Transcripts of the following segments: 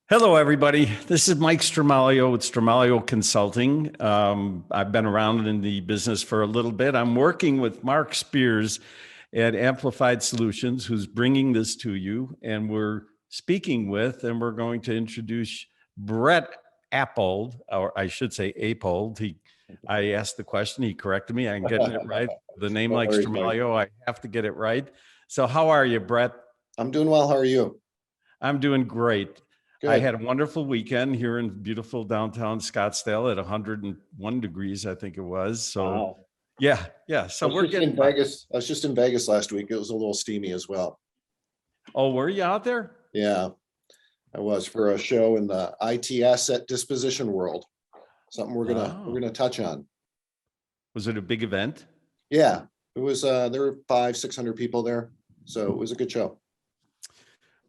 Hello, everybody. This is Mike Stramaglio with Stramaglio Consulting. I've been around in the business for a little bit. I'm working with Mark Spears at Amplified Solutions, who's bringing this to you. And we're speaking with, and we're going to introduce Brett Apold, or I should say Apold. I asked the question, he corrected me. I'm getting it right. The name No like worries, Mike. Stramaglio, I have to get it right. So how are you, Brett? I'm doing well. How are you? I'm doing great. I Good. had a wonderful weekend here in beautiful downtown Scottsdale at 101 degrees, I think it was. So Wow. yeah. So I was we're just in getting by. Vegas. I was just in Vegas last week. It was a little steamy as well. Oh, were you out there? Yeah, I was for a show in the IT asset disposition world. Something we're Oh, gonna touch on. was it a big event? Yeah, it was. There were 500-600 people there, so it was a good show.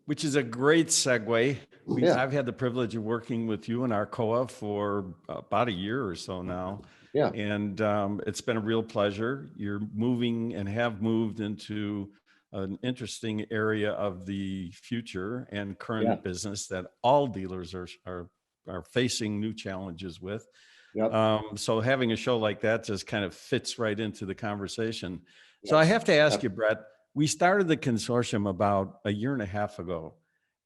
Which is a great segue. Yeah, I've had the privilege of working with you and ARCOA for about a year or so now. yeah, And it's been a real pleasure. You're moving and have moved into an interesting area of the future and yeah, current business that all dealers are facing new challenges with. yep, So having a show like that just kind of fits right into the conversation. So I yes, have to ask yep, you, Brett, we started the consortium about a year and a half ago,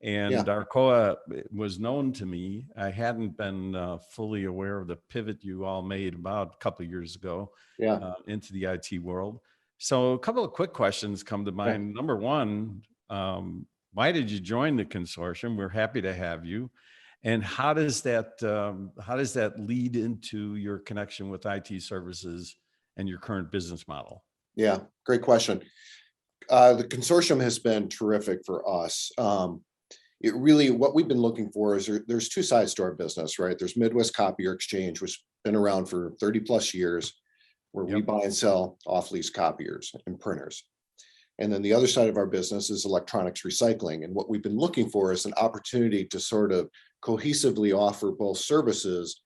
yeah, and Arcoa was known to me. I hadn't been fully aware of the pivot you all made about a couple of years ago yeah, into the IT world. So a couple of quick questions come to yeah. mind. Number one, why did you join the consortium? We're happy to have you. And how does that lead into your connection with IT services and your current business model? Yeah. Great question. The consortium has been terrific for us. It really, what we've been looking for is there's two sides to our business, right? There's Midwest Copier Exchange, which has been around for 30 plus years, where we Yep. buy and sell off-lease copiers and printers. And then the other side of our business is electronics recycling. And what we've been looking for is an opportunity to sort of cohesively offer both services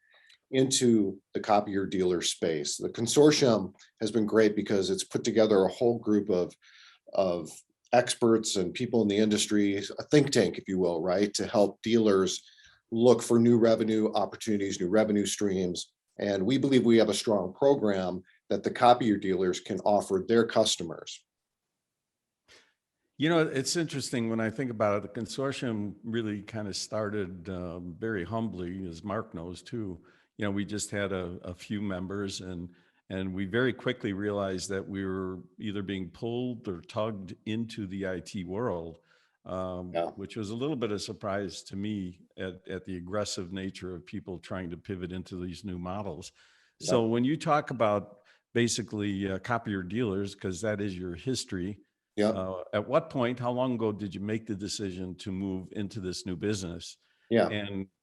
into the copier dealer space. The consortium has been great because it's put together a whole group of experts and people in the industry, a think tank, if you will, right, to help dealers look for new revenue opportunities, new revenue streams. And we believe we have a strong program that the copier dealers can offer their customers. You know, it's interesting when I think about it. The consortium really kind of started very humbly, as Mark knows too. You know, we just had a few members, and we very quickly realized that we were either being pulled or tugged into the IT world, Yeah, which was a little bit of surprise to me at the aggressive nature of people trying to pivot into these new models. yeah, So when you talk about basically copier dealers, because that is your history, yeah, at what point, how long ago did you make the decision to move into this new business? yeah.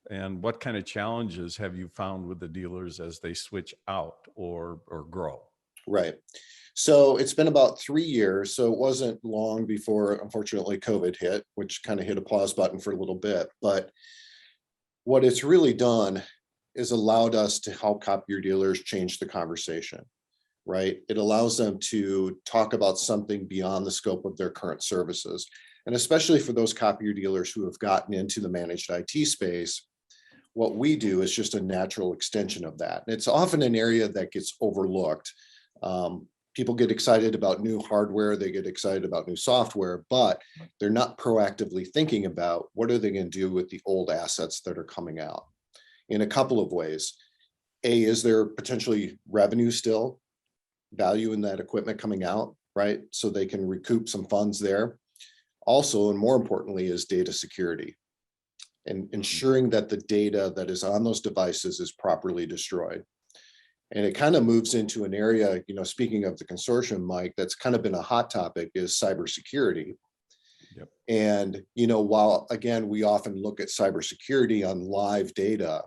And what kind of challenges have you found with the dealers as they switch out or grow? Right. So it's been about 3 years. So it wasn't long before, unfortunately, COVID hit, which kind of hit a pause button for a little bit. But what it's really done is allowed us to help copier dealers change the conversation, right? It allows them to talk about something beyond the scope of their current services. And especially for those copier dealers who have gotten into the managed IT space, what we do is just a natural extension of that. And it's often an area that gets overlooked. People get excited about new hardware, they get excited about new software, but they're not proactively thinking about what are they going to do with the old assets that are coming out in a couple of ways. A, is there potentially revenue still, value in that equipment coming out, right? So they can recoup some funds there. Also, and more importantly, is data security and ensuring that the data that is on those devices is properly destroyed. And it kind of moves into an area, you know, speaking of the consortium, Mike, that's kind of been a hot topic is cybersecurity. Yep. And, you know, while again, we often look at cybersecurity on live data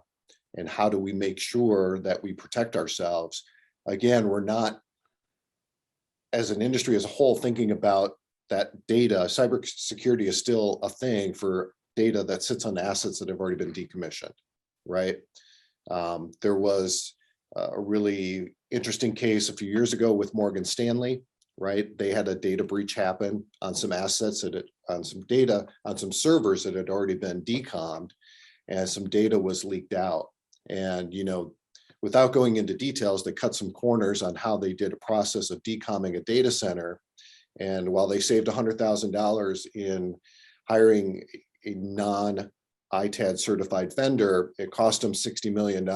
and how do we make sure that we protect ourselves, again, we're not, as an industry as a whole, thinking about that data. Cybersecurity is still a thing for data that sits on assets that have already been decommissioned, right? There was a really interesting case a few years ago with Morgan Stanley, right? They had a data breach happen on some assets on some data, on some servers that had already been decommed. and some data was leaked out. And, without going into details, they cut some corners on how they did a process of decomming a data center. And while they saved $100,000 in hiring a non-ITAD certified vendor, it cost them $60 million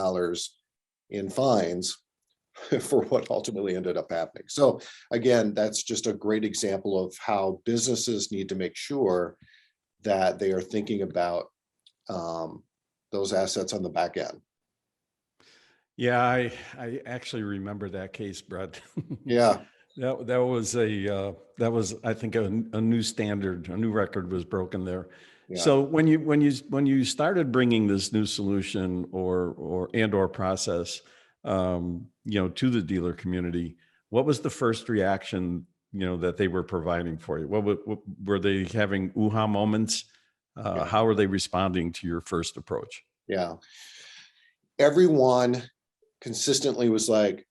in fines for what ultimately ended up happening. So again, that's just a great example of how businesses need to make sure that they are thinking about those assets on the back end. Yeah, I actually remember that case, Brett. Yeah, That was I think a new standard, a new record was broken there. yeah, So when you started bringing this new solution or process, to the dealer community, what was the first reaction, that they were providing for you? What were they having ooha moments? yeah, How are they responding to your first approach? yeah. Everyone consistently was like,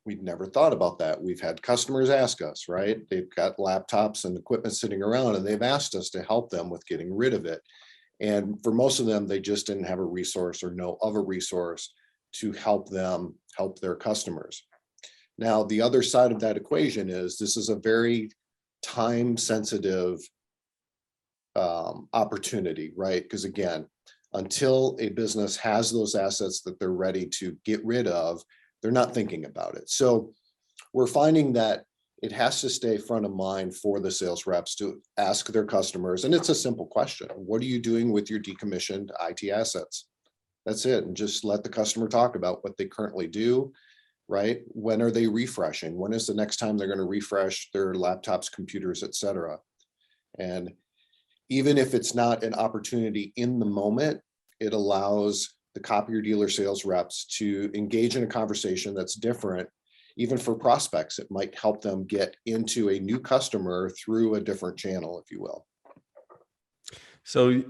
we'd never thought about that. We've had customers ask us, right? They've got laptops and equipment sitting around and they've asked us to help them with getting rid of it. And for most of them, they just didn't have a resource or know of a resource to help them help their customers. Now, the other side of that equation is this is a very time sensitive opportunity, right? Because again, until a business has those assets that they're ready to get rid of, they're not thinking about it. So we're finding that it has to stay front of mind for the sales reps to ask their customers. And it's a simple question. What are you doing with your decommissioned IT assets? That's it. And just let the customer talk about what they currently do, right? When are they refreshing? When is the next time they're going to refresh their laptops, computers, et cetera? And even if it's not an opportunity in the moment, it allows the copier dealer sales reps to engage in a conversation that's different. Even for prospects, it might help them get into a new customer through a different channel, if you will. So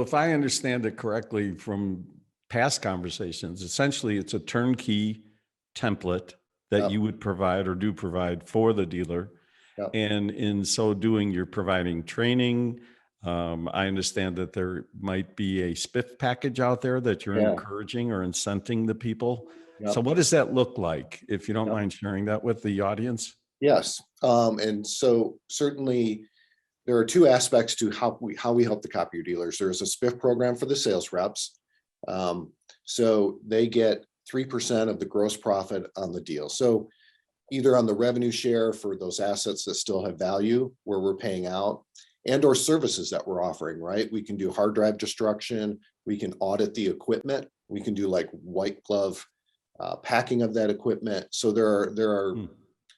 if I understand it correctly from past conversations, essentially it's a turnkey template that Yep, you would provide or do provide for the dealer. yep, And in so doing, you're providing training. I understand that there might be a spiff package out there that you're yeah, encouraging or incenting the people. So yep, what does that look like, if you don't yep. mind sharing that with the audience? Yes. And so certainly there are two aspects to how we help the copier dealers. There's a spiff program for the sales reps. So they get 3% of the gross profit on the deal. So either on the revenue share for those assets that still have value where we're paying out, and or services that we're offering, right? We can do hard drive destruction. We can audit the equipment. We can do like white glove packing of that equipment. So Hmm.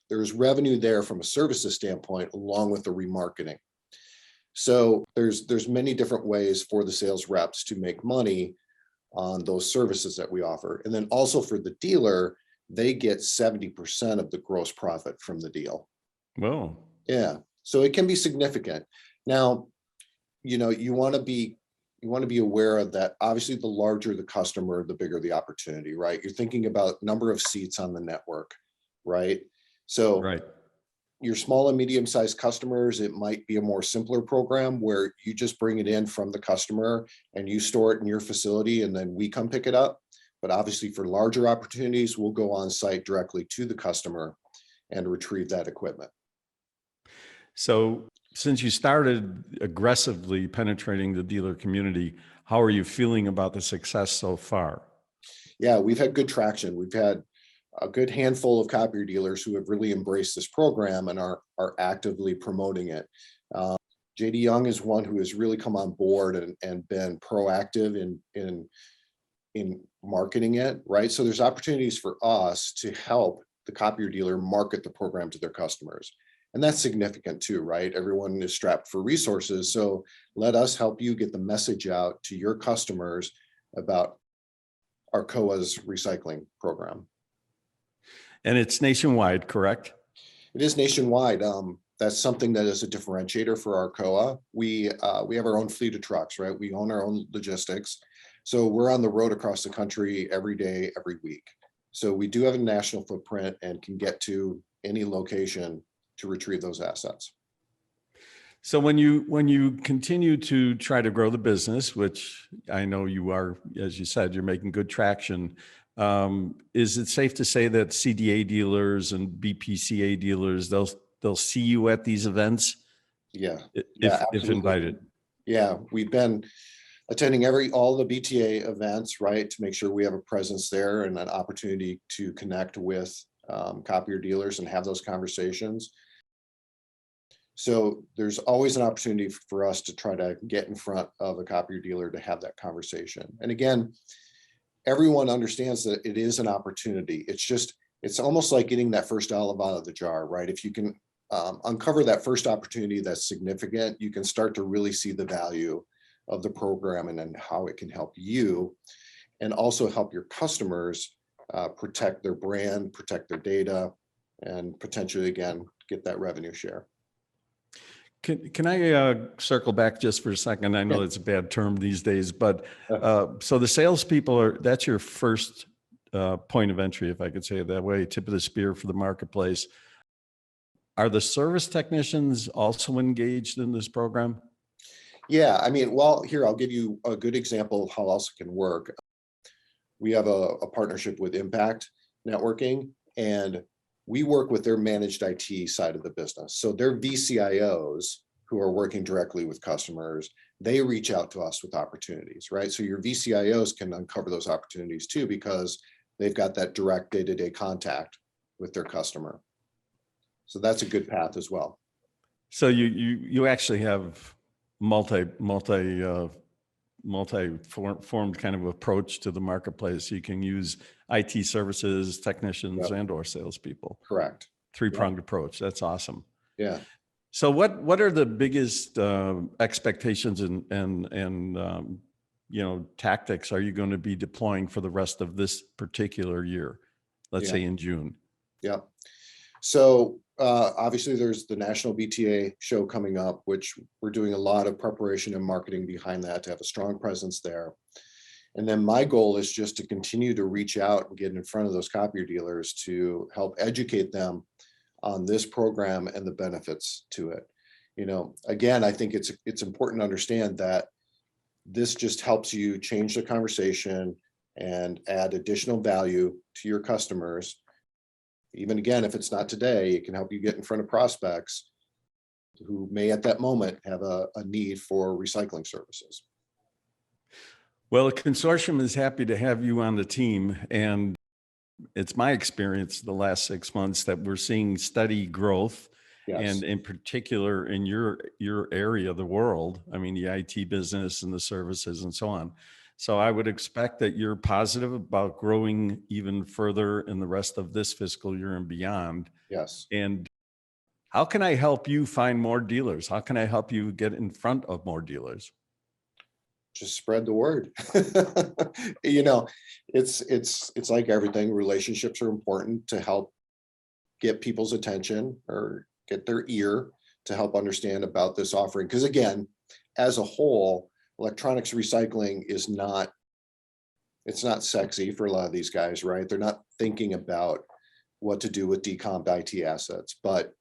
there's revenue there from a services standpoint, along with the remarketing. So there's many different ways for the sales reps to make money on those services that we offer. And then also for the dealer, they get 70% of the gross profit from the deal. Well, Yeah. So it can be significant. Now, you want to be aware of that. Obviously, the larger the customer, the bigger the opportunity, right? You're thinking about number of seats on the network, right? So right. your small and medium-sized customers, it might be a more simpler program where you just bring it in from the customer and you store it in your facility and then we come pick it up. But obviously for larger opportunities, we'll go on site directly to the customer and retrieve that equipment. So since you started aggressively penetrating the dealer community, how are you feeling about the success so far? Yeah, we've had good traction. We've had a good handful of copier dealers who have really embraced this program and are actively promoting it. JD Young is one who has really come on board and been proactive in marketing it, right? So there's opportunities for us to help the copier dealer market the program to their customers. And that's significant too, right? Everyone is strapped for resources. So let us help you get the message out to your customers about ARCOA's recycling program. And it's nationwide, correct? It is nationwide. That's something that is a differentiator for ARCOA. We have our own fleet of trucks, right? We own our own logistics. So we're on the road across the country every day, every week. So we do have a national footprint and can get to any location to retrieve those assets. So when you continue to try to grow the business, which I know you are, as you said, you're making good traction. Is it safe to say that CDA dealers and BPCA dealers, they'll see you at these events Yeah, yeah, if absolutely. invited? Yeah, we've been attending all the BTA events, right, to make sure we have a presence there and an opportunity to connect with copier dealers and have those conversations. So there's always an opportunity for us to try to get in front of a copier dealer to have that conversation. And again, everyone understands that it is an opportunity. It's almost like getting that first olive out of the jar, right? If you can uncover that first opportunity that's significant, you can start to really see the value of the program and then how it can help you and also help your customers protect their brand, protect their data, and potentially, again, get that revenue share. Can I circle back just for a second? I know Yeah. it's a bad term these days, but so the salespeople that's your first point of entry, if I could say it that way, tip of the spear for the marketplace. Are the service technicians also engaged in this program? Yeah, I mean, well, here, I'll give you a good example of how else it can work. We have a partnership with Impact Networking, and we work with their managed IT side of the business. So their VCIOs who are working directly with customers, they reach out to us with opportunities, right? So your VCIOs can uncover those opportunities too, because they've got that direct day-to-day contact with their customer. So that's a good path as well. So you actually have multi-formed kind of approach to the marketplace. You can use IT services, technicians, Yep. and or salespeople. Correct. Three-pronged approach. That's awesome. Yeah. So what are the biggest expectations and tactics are you going to be deploying for the rest of this particular year? Let's say in June. Yeah. So obviously there's the National BTA show coming up, which we're doing a lot of preparation and marketing behind that to have a strong presence there. And then my goal is just to continue to reach out and get in front of those copier dealers to help educate them on this program and the benefits to it. You know, again, I think it's important to understand that this just helps you change the conversation and add additional value to your customers. Even again, if it's not today, it can help you get in front of prospects who may at that moment have a need for recycling services. Well, the consortium is happy to have you on the team, and it's my experience the last 6 months that we're seeing steady growth. Yes. And in particular in your area of the world, I mean, the IT business and the services and so on. So I would expect that you're positive about growing even further in the rest of this fiscal year and beyond. Yes. And how can I help you find more dealers? How can I help you get in front of more dealers? Just spread the word. You know, it's like everything. Relationships are important to help get people's attention or get their ear to help understand about this offering. Because again, as a whole, electronics recycling is it's not sexy for a lot of these guys, right? They're not thinking about what to do with decomped IT assets. But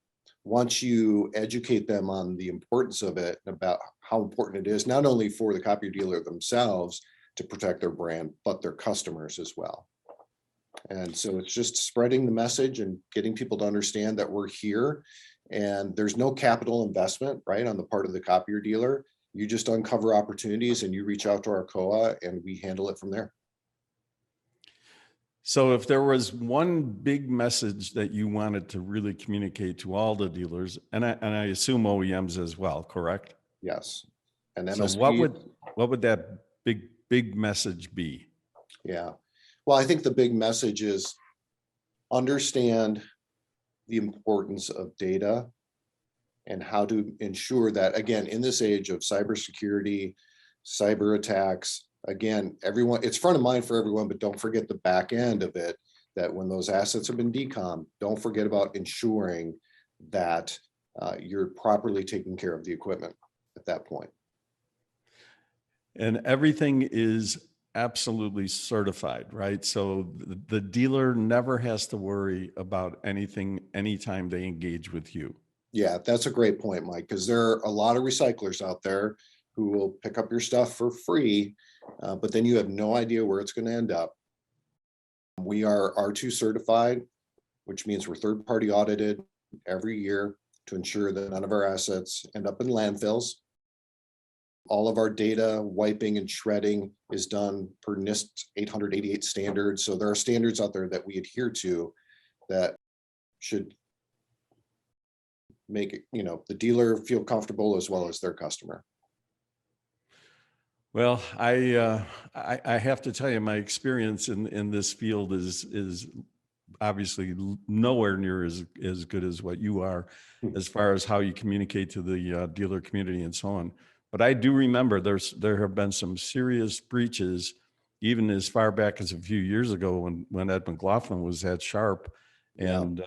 once you educate them on the importance of it and about how important it is, not only for the copier dealer themselves to protect their brand, but their customers as well. And so it's just spreading the message and getting people to understand that we're here and there's no capital investment, right, on the part of the copier dealer. You just uncover opportunities and you reach out to our ARCOA and we handle it from there. So if there was one big message that you wanted to really communicate to all the dealers, and I assume OEMs as well, correct? Yes. And So MSP. what would that big message be? Yeah. Well, I think the big message is understand the importance of data and how to ensure that, again, in this age of cybersecurity, cyber attacks, again, it's front of mind for everyone, but don't forget the back end of it, that when those assets have been decommed, don't forget about ensuring that you're properly taking care of the equipment at that point. And everything is absolutely certified, right? So the dealer never has to worry about anything anytime they engage with you. Yeah, that's a great point, Mike, because there are a lot of recyclers out there who will pick up your stuff for free, but then you have no idea where it's going to end up. We are R2 certified, which means we're third-party audited every year to ensure that none of our assets end up in landfills. All of our data wiping and shredding is done per NIST 888 standards. So there are standards out there that we adhere to that should make it, the dealer feel comfortable as well as their customer. Well, I have to tell you, my experience in this field is obviously nowhere near as good as what you are, as far as how you communicate to the dealer community and so on. But I do remember there have been some serious breaches, even as far back as a few years ago when Ed McLaughlin was at Sharp, Yeah, and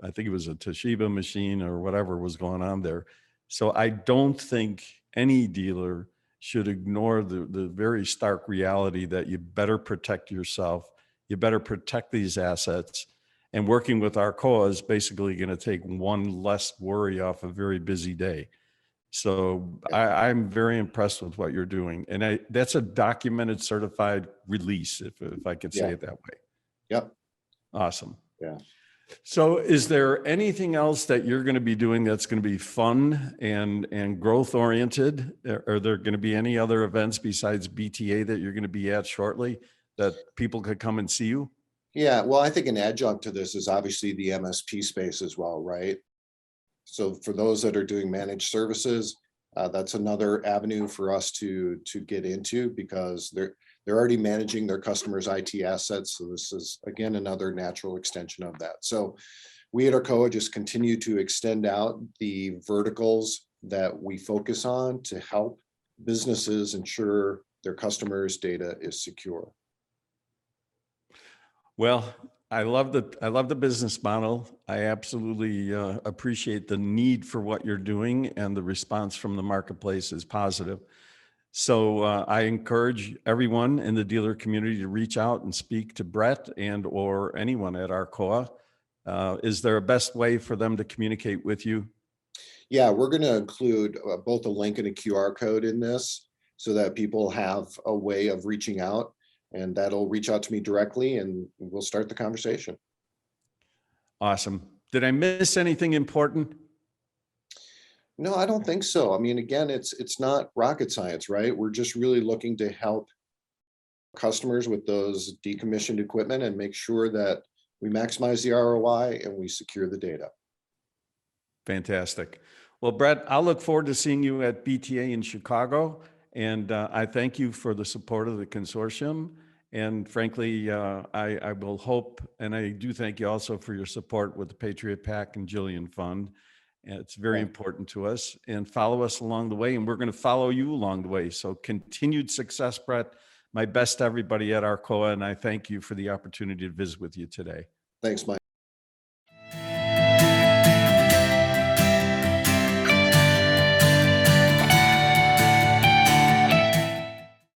I think it was a Toshiba machine or whatever was going on there. So I don't think any dealer should ignore the very stark reality that you better protect yourself, you better protect these assets. And working with ARCOA is basically going to take one less worry off a very busy day. So I'm very impressed with what you're doing. And that's a documented, certified release, if I could say yeah, it that way. yep, Awesome. yeah. So is there anything else that you're going to be doing that's going to be fun and growth oriented? Are there going to be any other events besides BTA that you're going to be at shortly that people could come and see you? Yeah, well, I think an adjunct to this is obviously the MSP space as well, right? So for those that are doing managed services, that's another avenue for us to get into because they're already managing their customers' IT assets. So this is again another natural extension of that. So we at ARCOA just continue to extend out the verticals that we focus on to help businesses ensure their customers' data is secure. Well, I love the business model. I absolutely appreciate the need for what you're doing, and the response from the marketplace is positive. So I encourage everyone in the dealer community to reach out and speak to Brett and or anyone at ARCOA. Is there a best way for them to communicate with you? Yeah, we're going to include both a link and a QR code in this so that people have a way of reaching out, and that'll reach out to me directly and we'll start the conversation. Awesome. Did I miss anything important? No, I don't think so. I mean, again, it's not rocket science, right? We're just really looking to help customers with those decommissioned equipment and make sure that we maximize the ROI and we secure the data. Fantastic. Well, Brett, I'll look forward to seeing you at BTA in Chicago. And I thank you for the support of the consortium. And frankly, I will hope, and I do thank you also for your support with the Patriot PAC and Jillian Fund. And it's very Yeah. important to us, and follow us along the way. And we're going to follow you along the way. So continued success, Brett. My best to everybody at ARCOA. And I thank you for the opportunity to visit with you today. Thanks, Mike.